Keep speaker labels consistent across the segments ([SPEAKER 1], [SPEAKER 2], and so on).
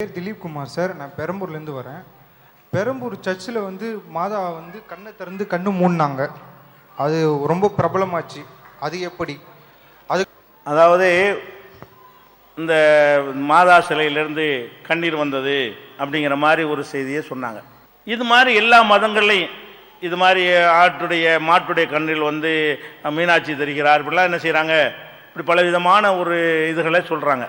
[SPEAKER 1] பேர் திலீப் குமார் சார். நான் பெரம்பூர்லேருந்து வரேன். பெரம்பூர் சர்ச்சில் மாதா கண்ணை திறந்து கண்ணு மூடினாங்க. அது ரொம்ப பிரபலமாச்சு. அது எப்படி?
[SPEAKER 2] அதாவது இந்த மாதா சிலையிலேருந்து கண்ணீர் வந்தது அப்படிங்கிற மாதிரி ஒரு செய்தியை சொன்னாங்க. இது மாதிரி எல்லா மதங்கள்லையும் இது மாதிரி மாட்டுடைய கண்ணில் மீனாட்சி தெரிகிறார் இப்படிலாம் என்ன செய்கிறாங்க, இப்படி பலவிதமான ஒரு இதுகளை சொல்கிறாங்க.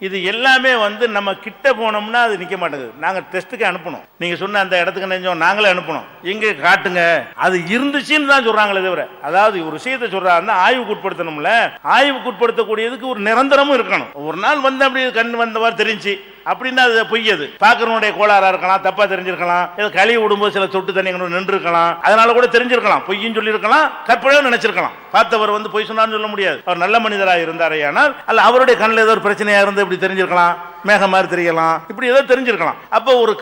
[SPEAKER 2] இது எல்லாமே நம்ம கிட்ட போனோம்னா அது நிற்க மாட்டேங்குது. நாங்கள் டெஸ்ட்டுக்கு அனுப்பணும். நீங்கள் சொன்ன அந்த இடத்துக்கு நெஞ்சோம் நாங்களே அனுப்பணும். எங்கே காட்டுங்க, அது இருந்துச்சுன்னு தான் சொல்கிறாங்களே தவிர, அதாவது ஒரு விஷயத்தை சொல்கிறாருன்னா ஆய்வுக்கு உட்படுத்தணும்ல. ஆய்வுக்கு உட்படுத்தக்கூடியதுக்கு ஒரு நிரந்தரமும் இருக்கணும். ஒரு நாள் அப்படி கண் வந்தவாறு தெரிஞ்சு அப்படின்னா அது பொய்யது. பார்க்கறவனுடைய கோளாறா இருக்கலாம், தப்பா தெரிஞ்சிருக்கலாம், ஏதோ கழுவி விடும்போது சில சொட்டு தண்ணி நின்று இருக்கலாம், அதனால கூட தெரிஞ்சிருக்கலாம், பொய்ன்னு சொல்லியிருக்கலாம், கற்பனையும் நினைச்சிருக்கலாம். பார்த்தவர் பொய் சொன்னார்னு சொல்ல முடியாது. அவர் நல்ல மனிதராக இருந்தாரே ஆனால் அல்ல அவருடைய கண்ணில் ஏதோ ஒரு பிரச்சனையா இருந்து இப்படி தெரிஞ்சிருக்கலாம், மேகம் மாதிரி தெரியலாம், இப்படி ஏதோ தெரிஞ்சிருக்கலாம். அப்போ ஒரு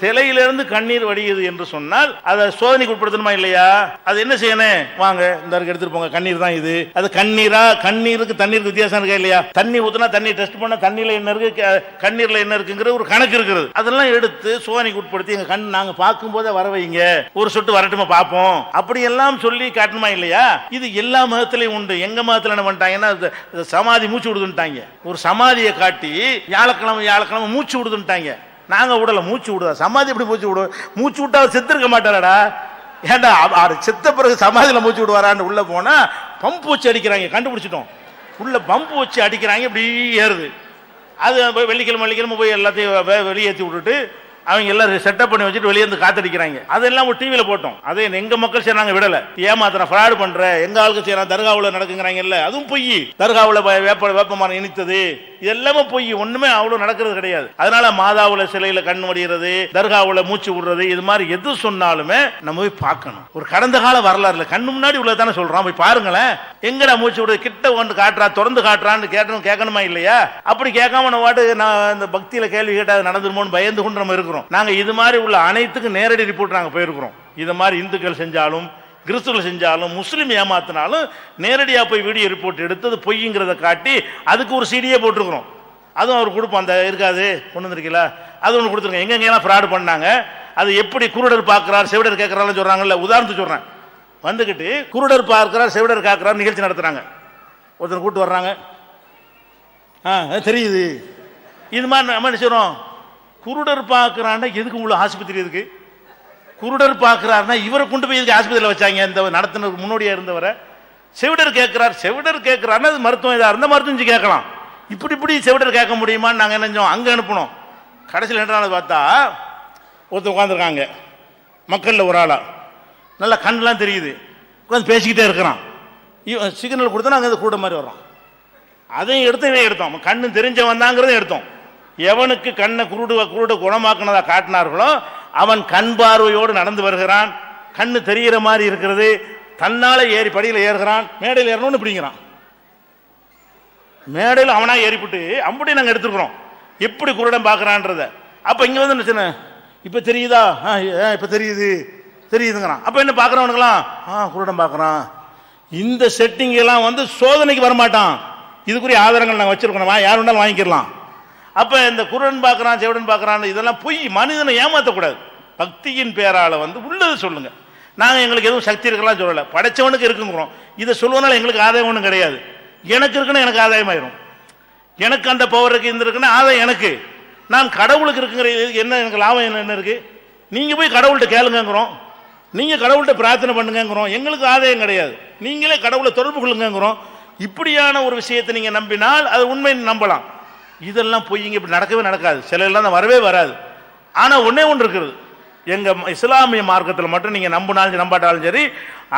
[SPEAKER 2] சிலையிலிருந்து கண்ணீர் வடியுது என்று சொன்னால் அதை சோதனைக்கு உட்படுத்தணுமா இல்லையா? அது என்ன செய்யணும்? வாங்க இந்த எடுத்துட்டு போங்க, கண்ணீர் தான் இது. அது கண்ணீரா? கண்ணீருக்கு தண்ணீருக்கு வித்தியாசம் இருக்கா இல்லையா? தண்ணி ஊத்துனா தண்ணி டெஸ்ட் பண்ண தண்ணியில என்ன இருக்கு, கண்ணீர்ல என்ன இருக்குங்கிற ஒரு கணக்கு இருக்குது. அதெல்லாம் எடுத்து சோதனைக்கு உட்படுத்தி எங்க கண் நாங்க பார்க்கும் போதே வர வைங்க, ஒரு சொட்டு வரட்டுமா பார்ப்போம், அப்படி எல்லாம் சொல்லி காட்டணுமா இல்லையா? இது எல்லா மதத்திலையும் உண்டு. எங்க மதத்துல என்ன பண்ணிட்டாங்கன்னா சமாதி மூச்சு விடுதுட்டாங்க. ஒரு சமாதியை காட்டி வியாழக்கிழமை மூச்சு விடுதுட்டாங்க. நாங்க விடல, மூச்சு விடுதா சமாதி எப்படி மூச்சு விடுவோம்? மூச்சு விட்டா செத்து இருக்க மாட்டாரடா. ஏன்டா செத்த பிறகு சமாதியில மூச்சு விடுவாரான்னு உள்ள போனா பம்பு வச்சு அடிக்கிறாங்க. கண்டுபிடிச்சிட்டோம், உள்ள பம்பு வச்சு அடிக்கிறாங்க, இப்படி ஏறுது. அது வெள்ளிக்கிழமை போய் எல்லாத்தையும் வெளியேற்றி விட்டுட்டு அவங்க எல்லாம் செட்டப் பண்ணி வச்சுட்டு வெளியே காத்தடிக்கிறாங்க. அதெல்லாம் ஒரு டிவியில போட்டோம். அதே எங்க மக்கள் செய்யறாங்க, விடல, ஏமாத்திர ஃப்ராட் பண்ற எங்க ஆளுக்கு செய்யறாங்க. தர்காவில் நடக்குங்கிறாங்கல்ல, அதுவும் பொய். தர்காவில் வேப்பமரம் இனித்தது, இது எல்லாமே பொய். ஒண்ணுமே அவ்வளவு நடக்கிறது கிடையாது. அதனால மாதாவுல சிலையில கண் வடிகிறது, தர்காவுல மூச்சு விடுறது, இது மாதிரி எது சொன்னாலுமே நம்ம போய் பார்க்கணும். ஒரு கடந்த கால வரலாறுல கண்ணு முன்னாடி உள்ளதானே சொல்றான், போய் பாருங்களேன். எங்கடா மூச்சு விடுறது, கிட்ட ஒன்று காட்டுறா, திறந்து காட்டுறான்னு கேட்கணுமா இல்லையா? அப்படி கேட்காம நம்ம வாட்டு நான் இந்த பக்தியில கேள்வி கேட்டா அது நடந்துருமோன்னு பயந்து கொண்டு நம்ம இருக்கிறோம். நாங்க இது மாதிரி உள்ள அனைத்துக்கும் நேரடி ரிப்போர்ட் நாங்க போயிருக்கிறோம். இது மாதிரி இந்துக்கள் செஞ்சாலும், கிறிஸ்துவர்கள் செஞ்சாலும், முஸ்லீம் ஏமாத்தினாலும் நேரடியா போய் வீடியோ ரிப்போர்ட் எடுத்தது பொய்ங்கிறத காட்டி அதுக்கு ஒரு சீடியே போட்டிருக்கிறோம். அதுவும் அவர் கொடுப்போம். அந்த இருக்காது கொண்டு வந்திருக்கீங்களா, அது ஒன்று கொடுத்துருக்கோம். எங்கெங்கெல்லாம் ஃப்ராட் பண்ணாங்க, அது எப்படி குருடர் பார்க்கிறார் செவிடர் கேட்கிறான்னு சொல்றாங்கல்ல. உதாரணத்துக்கு சொல்றேன், வந்துகிட்டு குருடர் பார்க்கிறார் செவிடர் கேட்கிறார் நிகழ்ச்சி நடத்துறாங்க. ஒருத்தர் கூட்டு வர்றாங்க, தெரியுது. இது மாதிரி நம்ம என்ன செய்றோம், குருடர் பார்க்கிறான்னா எதுக்கு உள்ள ஆஸ்பத்திரி இருக்கு? குருடர் பார்க்கிறாருன்னா இவரை கொண்டு போய் எதுக்கு ஆஸ்பத்திரியில் வச்சாங்க? இந்த நடத்தினருக்கு முன்னோடியா இருந்தவரை. செவிடர் கேட்கிறாருன்னா அது மருத்துவம் இதாக இருந்தால் மருத்துவம் கேட்கலாம். இப்படி செவிடர் கேட்க முடியுமான்னு நாங்கள் என்ன செஞ்சோம், அங்கே அனுப்பணும். கடைசியில் என்ன பார்த்தா ஒருத்தர் உட்காந்துருக்காங்க, மக்களில் ஒரு ஆளா, நல்லா கண்ணெலாம் தெரியுது, உட்காந்து பேசிக்கிட்டே இருக்கிறான். சிக்னல் கொடுத்தா நாங்கள் கூட மாதிரி வர்றோம். அதையும் எடுத்தோம், கண்ணு தெரிஞ்சவன் தாங்கிறதையும் எடுத்தோம். எவனுக்கு கண்ணை குருடு குணமாக்குனதா காட்டினார்களோ அவன் கண் பார்வையோடு நடந்து வருகிறான், கண்ணு தெரிகிற மாதிரி இருக்கிறது, தன்னால ஏறி படியில் ஏறுகிறான், மேடையில் ஏறணும்னு பிடிக்கிறான். மேடையில் அவனா ஏறிப்பட்டு அப்படி நாங்கள் எடுத்துக்கிறோம். எப்படி குருடன் பார்க்கறான்றத. அப்ப இங்க என்ன, இப்ப தெரியுதா? இப்ப தெரியுதுங்கிறான். அப்ப என்ன பார்க்கறவனுங்களாம் குருடன் பார்க்கறான். இந்த செட்டிங் எல்லாம் சோதனைக்கு வரமாட்டான். இதுக்குரிய ஆதாரங்கள் நாங்கள் வச்சிருக்கோம், யார் வேணாலும் வாங்கிக்கலாம். அப்ப இந்த குருடன் பார்க்கறான் செவிடன் பார்க்கறான் இதெல்லாம் பொய். மனிதனை ஏமாற்றக்கூடாது. பக்தியின் பேரால உள்ளது சொல்லுங்க. நாங்க எங்களுக்கு எதுவும் சக்தி இருக்கலாம் சொல்லல, படைச்சவனுக்கு இருக்குங்கிறோம். இதை சொல்லுவனால எங்களுக்கு ஆதாயம் ஒன்றும் கிடையாது. எனக்கு இருக்குன்னா எனக்கு ஆதாயமாயிரும். எனக்கு அந்த பவர் இருக்கு, இந்த இருக்குன்னா ஆதாயம் எனக்கு. நான் கடவுளுக்கு இருக்குங்கிற என்ன எனக்கு லாபம் என்ன இருக்கு? நீங்க போய் கடவுள்கிட்ட கேளுங்கிறோம், நீங்க கடவுள்கிட்ட பிரார்த்தனை பண்ணுங்கிறோம், எங்களுக்கு ஆதாயம் கிடையாது. நீங்களே கடவுளை தொடர்பு கொள்ளுங்கிறோம். இப்படியான ஒரு விஷயத்தை நீங்க நம்பினால் அது உண்மை நம்பலாம். இதெல்லாம் பொய்ங்க, இப்படி நடக்கவே நடக்காது. சில எல்லாம் வரவே வராது. ஆனா ஒன்னே ஒன்று இருக்கிறது, எங்க இஸ்லாமிய மார்க்கத்தில் மட்டும் நீங்க நம்பினாலும் நம்பாட்டாலும் சரி,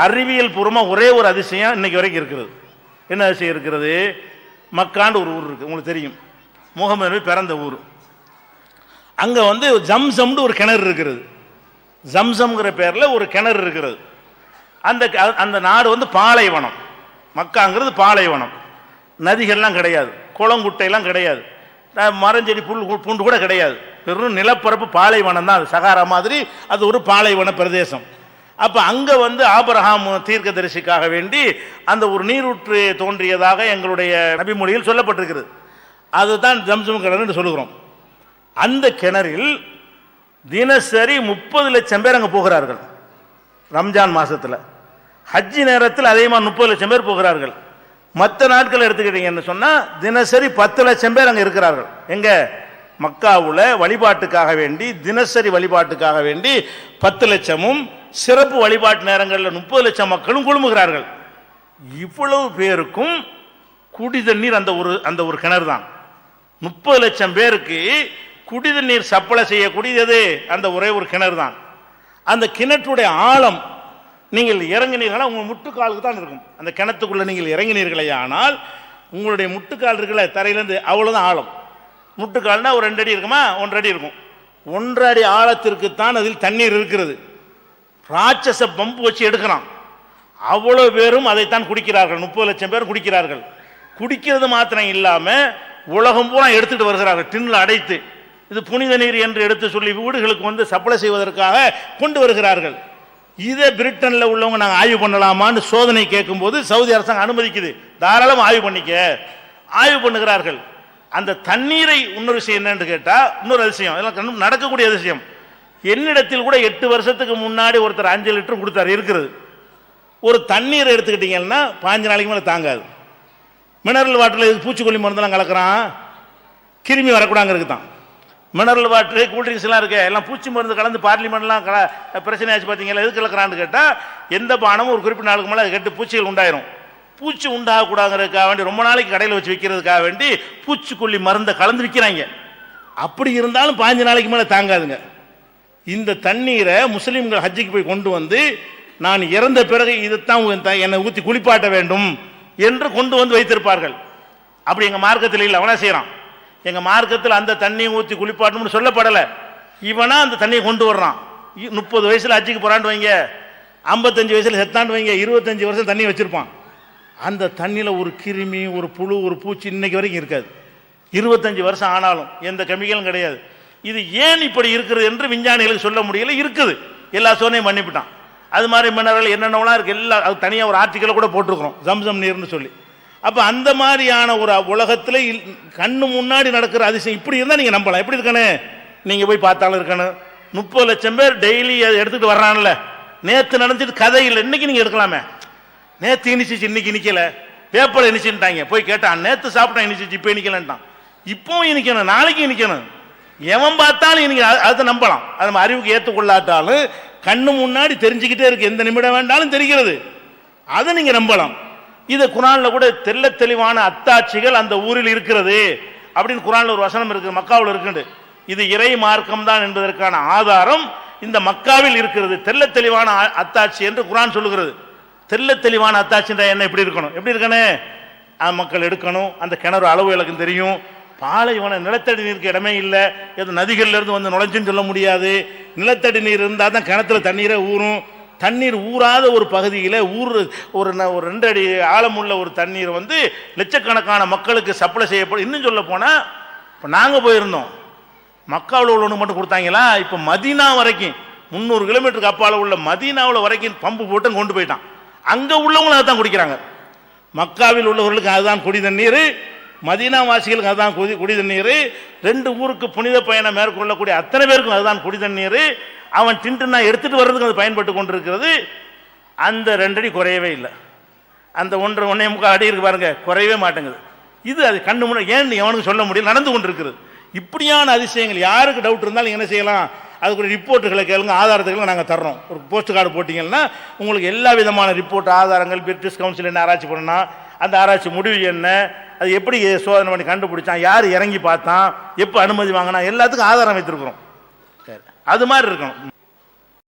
[SPEAKER 2] அறிவியல் பூர்வமா ஒரே ஒரு அதிசயம் இன்னைக்கு வரைக்கும் இருக்கிறது. என்ன அதிசயம் இருக்கிறது? மக்காண்டு ஒரு ஊர் இருக்கு, உங்களுக்கு தெரியும், முகமது நபி பிறந்த ஊர். அங்க ஜம்சம்னு ஒரு கிணறு இருக்கிறது. ஜம்சம்ங்கிற பேர்ல ஒரு கிணறு இருக்கிறது. அந்த நாடு பாலைவனம். மக்காங்கிறது பாலைவனம். நதிகள்லாம் கிடையாது, குளங்குட்டையெல்லாம் கிடையாது, மரஞ்செடி பூண்டு கூட கிடையாது. வெறும் நிலப்பரப்பு பாலைவனம் தான். அது சகாரா மாதிரி அது ஒரு பாலைவன பிரதேசம். அப்ப அங்க ஆபிரகாம் தீர்க்கதரிசிக்காக வேண்டி அந்த ஒரு நீரூற்று தோன்றியதாக எங்களுடைய நபிமொழியில் சொல்லப்பட்டிருக்கிறது. அதுதான் ஜம்சம் கிணறு சொல்லுகிறோம். அந்த கிணறில் தினசரி 30 லட்சம் பேர் அங்கே போகிறார்கள். ரம்ஜான் மாசத்தில் ஹஜ்ஜி நேரத்தில் அதே மாதிரி 30 லட்சம் பேர் போகிறார்கள். மற்ற நாட்கள் எடுத்துக்கிட்டீங்கன்னு சொன்னால் தினசரி 10 லட்சம் பேர் அங்கே இருக்கிறார்கள். எங்க மக்காவுல வழிபாட்டுக்காக வேண்டி, தினசரி வழிபாட்டுக்காக வேண்டி 10 லட்சமும், சிறப்பு வழிபாட்டு நேரங்களில் 30 லட்சம் மக்களும் குழுமுகிறார்கள். இவ்வளவு பேருக்கும் குடி தண்ணீர் அந்த ஒரு கிணறு தான். 30 லட்சம் பேருக்கு குடி தண்ணீர் சப்ளை செய்யக்கூடியது அந்த ஒரே ஒரு கிணறு தான். அந்த கிணற்றுடைய ஆழம் நீங்கள் இறங்கினீர்களா உங்கள் முட்டுக்காலுக்கு தான் இருக்கும். அந்த கிணத்துக்குள்ள நீங்கள் இறங்கினீர்களே ஆனால் உங்களுடைய முட்டுக்கால் இருக்கல தரையிலேருந்து அவ்வளோதான் ஆழம். முட்டுக்கால்னா ஒரு 2 அடி இருக்குமா, 1 அடி இருக்கும். 1 அடி ஆழத்திற்கு தான் அதில் தண்ணீர் இருக்கிறது. ராட்சச பம்பு வச்சு எடுக்கிறான். அவ்வளோ பேரும் அதைத்தான் குடிக்கிறார்கள். 30 லட்சம் பேர் குடிக்கிறார்கள். குடிக்கிறது மாத்திரம் இல்லாமல் உலகம் பூரா எடுத்துட்டு வருகிறார்கள் டின்ல அடைத்து. இது புனித நீர் என்று எடுத்து சொல்லி வீடுகளுக்கு வந்து சப்ளை செய்வதற்காக கொண்டு வருகிறார்கள். இதை பிரிட்டனில் உள்ளவங்க நாங்கள் ஆய்வு பண்ணலாமான்னு சோதனை கேட்கும்போது சவுதி அரசாங்கம் அனுமதிக்குது, தாராளம் ஆய்வு பண்ணிக்க. ஆய்வு பண்ணுகிறார்கள். அந்த தண்ணீரை இன்னொரு விஷயம் என்னன்னு கேட்டால், இன்னொரு அதிசயம், இதெல்லாம் நடக்கக்கூடிய அதிசயம். என்னிடத்தில் கூட 8 வருஷத்துக்கு முன்னாடி ஒருத்தர் 5 லிட்டர் கொடுத்தாரு இருக்கிறது. ஒரு தண்ணீரை எடுத்துக்கிட்டீங்கன்னா 5 நாளைக்கு மேலே தாங்காது. மினரல் வாட்டரில் இது பூச்சிக்கொல்லி மருந்தெல்லாம் கலக்கிறான், கிருமி வரக்கூடாங்கிறது தான். மினரல் வாட்டரு, கூல்ட்ரிங்க்ஸ்லாம் இருக்கு, எல்லாம் பூச்சி மருந்து கலந்து பார்லிமெண்ட்லாம் பிரச்சனை ஆச்சு பார்த்தீங்களா. எது கலக்கிறான்னு கேட்டால், எந்த பானமும் ஒரு குறிப்பிட்ட நாளுக்கு மேலே கெட்டு பூச்சிகள் உண்டாயிரும். பூச்சி உண்டாகக்கூடாங்கிறதுக்காக வேண்டி ரொம்ப நாளைக்கு கடையில் வச்சு விற்கிறதுக்காக வேண்டி பூச்சிக்கொல்லி மருந்தை கலந்து விற்கிறாங்க. அப்படி இருந்தாலும் 5 நாளைக்கு மேலே தாங்காதுங்க. இந்த தண்ணீரை முஸ்லீம்கள் ஹஜ்ஜிக்கு போய் கொண்டு வந்து, நான் இறந்த பிறகு இதைத்தான் என்னை ஊற்றி குளிப்பாட்ட வேண்டும் என்று கொண்டு வந்து வைத்திருப்பார்கள். அப்படி எங்கள் மார்க்கத்தில் இல்லை. அவனா செய்கிறான். எங்கள் மார்க்கத்தில் அந்த தண்ணியை ஊற்றி குளிப்பாட்டணும்னு சொல்லப்படலை. இவனா அந்த தண்ணியை கொண்டு வர்றான். 30 வயசில் ஹஜ்ஜிக்கு போகிறான்னு வைங்க, 55 வயசில் செத்தாண்டு வைங்க, 25 வருஷம் தண்ணி வச்சுருப்பான். அந்த தண்ணியில் ஒரு கிருமி, ஒரு புழு, ஒரு பூச்சி இன்னைக்கு வரைக்கும் இருக்காது. 25 வருஷம் ஆனாலும் எந்த கெமிக்கலும் கிடையாது. இது ஏன் இப்படி இருக்கிறது என்று விஞ்ஞானிகளுக்கு சொல்ல முடியல. இருக்குது, எல்லா சோனையும் பண்ணிவிட்டான். அது மாதிரி மினரல் என்னென்னலாம் இருக்குது, எல்லாம் அது தனியாக ஒரு ஆர்டிக்கலை கூட போட்டிருக்கிறோம், ஜம்சம் நீர்னு சொல்லி. அப்போ அந்த மாதிரியான ஒரு உலகத்தில் கண்ணு முன்னாடி நடக்கிற அதிசயம் இப்படி இருந்தால் நீங்கள் நம்பலாம். எப்படி இருக்கணும், நீங்கள் போய் பார்த்தாலும் இருக்கணும். 30 லட்சம் பேர் டெய்லி அதை எடுத்துகிட்டு வர்றான்ல. நேற்று நடந்துட்டு கதை இல்லை, இன்னைக்கு நீங்கள் எடுக்கலாமே. நேற்று இனிச்சிச்சு, இன்னைக்கு இனிக்கல. பேப்பர் இனிச்சுட்டாங்க, போய் கேட்டான், நேற்று சாப்பிட்டான் இனிச்சிச்சு, இப்போ இனிக்கலன்ட்டான். இப்பவும் இனிக்கணும், நாளைக்கு இனிக்கணும். எவன் பார்த்தாலும் இன்னைக்கு அதை நம்பலாம். அது நம்ம அறிவுக்கு ஏற்றுக்கொள்ளாட்டாலும் கண்ணு முன்னாடி தெரிஞ்சுக்கிட்டே இருக்கு, எந்த நிமிடம் வேண்டாலும் தெரிகிறது, அதை நீங்க நம்பலாம். இது குரான்ல கூட தெள்ள தெளிவான அத்தாட்சிகள் அந்த ஊரில் இருக்கிறது அப்படின்னு குரான்ல ஒரு வசனம் இருக்கு, மக்காவில் இருக்குது. இது இறை மார்க்கம் தான் என்பதற்கான ஆதாரம் இந்த மக்காவில் இருக்கிறது. தெள்ள தெளிவான அத்தாட்சி என்று குரான் சொல்லுகிறது. தெள்ள தெளிவான அத்தாட்சின்ற என்ன எப்படி இருக்கணும், எப்படி இருக்கணும், மக்கள் எடுக்கணும். அந்த கிணறு அளவு எனக்கு தெரியும். பாலைவன நிலத்தடி நீருக்கு இடமே இல்லை. எது நதிகள்ல இருந்து வந்து நுழைஞ்சுன்னு சொல்ல முடியாது. நிலத்தடி நீர் இருந்தால் தான் கிணத்துல தண்ணீரை ஊறும். தண்ணீர் ஊறாத ஒரு பகுதியில் ஒரு 2 அடி ஆழமுள்ள ஒரு தண்ணீர் வந்து லட்சக்கணக்கான மக்களுக்கு சப்ளை செய்யப்படும். இன்னும் சொல்ல போனால், இப்போ நாங்கள் போயிருந்தோம், மக்காவில் உள்ளவனுக்கு மட்டும் கொடுத்தாங்களா, இப்போ மதீனா வரைக்கும் 300 கிலோமீட்டருக்கு அப்பால் உள்ள மதீனாவில் வரைக்கும் பம்பு போட்டு கொண்டு போயிட்டான். அங்கே உள்ளவங்களும் அதை தான் குடிக்கிறாங்க. மக்காவில் உள்ளவர்களுக்கு அதுதான் குடி தண்ணீர், மதீனா வாசிகளுக்கு அதுதான் குடி தண்ணீர். 2 ஊருக்கு புனித பயணம் மேற்கொள்ளக்கூடிய அத்தனை பேருக்கும் அதுதான் குடி தண்ணீர். அவன் டின்ட்டுனா எடுத்துட்டு வர்றதுக்கு அது பயன்பட்டு கொண்டிருக்கிறது. அந்த 2 அடி குறையவே இல்லை. அந்த 1.5 அடி இருக்கு பாருங்க, குறையவே மாட்டேங்குது. இது அது கண்ணு முன்னாடி ஏன் எவனுக்கு சொல்ல முடியல, நடந்து கொண்டிருக்கிறது. இப்படியான அதிசயங்கள் யாருக்கு டவுட் இருந்தாலும் என்ன செய்யலாம், அதுக்கு ஒரு ரிப்போர்ட்டுகளை கேளுங்க, ஆதாரத்துகளை நாங்கள் தர்றோம். ஒரு போஸ்ட் கார்டு போட்டிங்கன்னா உங்களுக்கு எல்லா விதமான ரிப்போர்ட் ஆதாரங்கள், பிரிட்டிஷ் கவுன்சில் என்ன ஆராய்ச்சி பண்ணா, அந்த ஆராய்ச்சி முடிவு என்ன, அது எப்படி சோதனை பண்ணி கண்டுபிடிச்சான், யார் இறங்கி பார்த்தான், எப்போ அனுமதி வாங்கினா, எல்லாத்துக்கும் ஆதாரம் வைத்திருக்கிறோம். அது மாதிரி இருக்கணும்.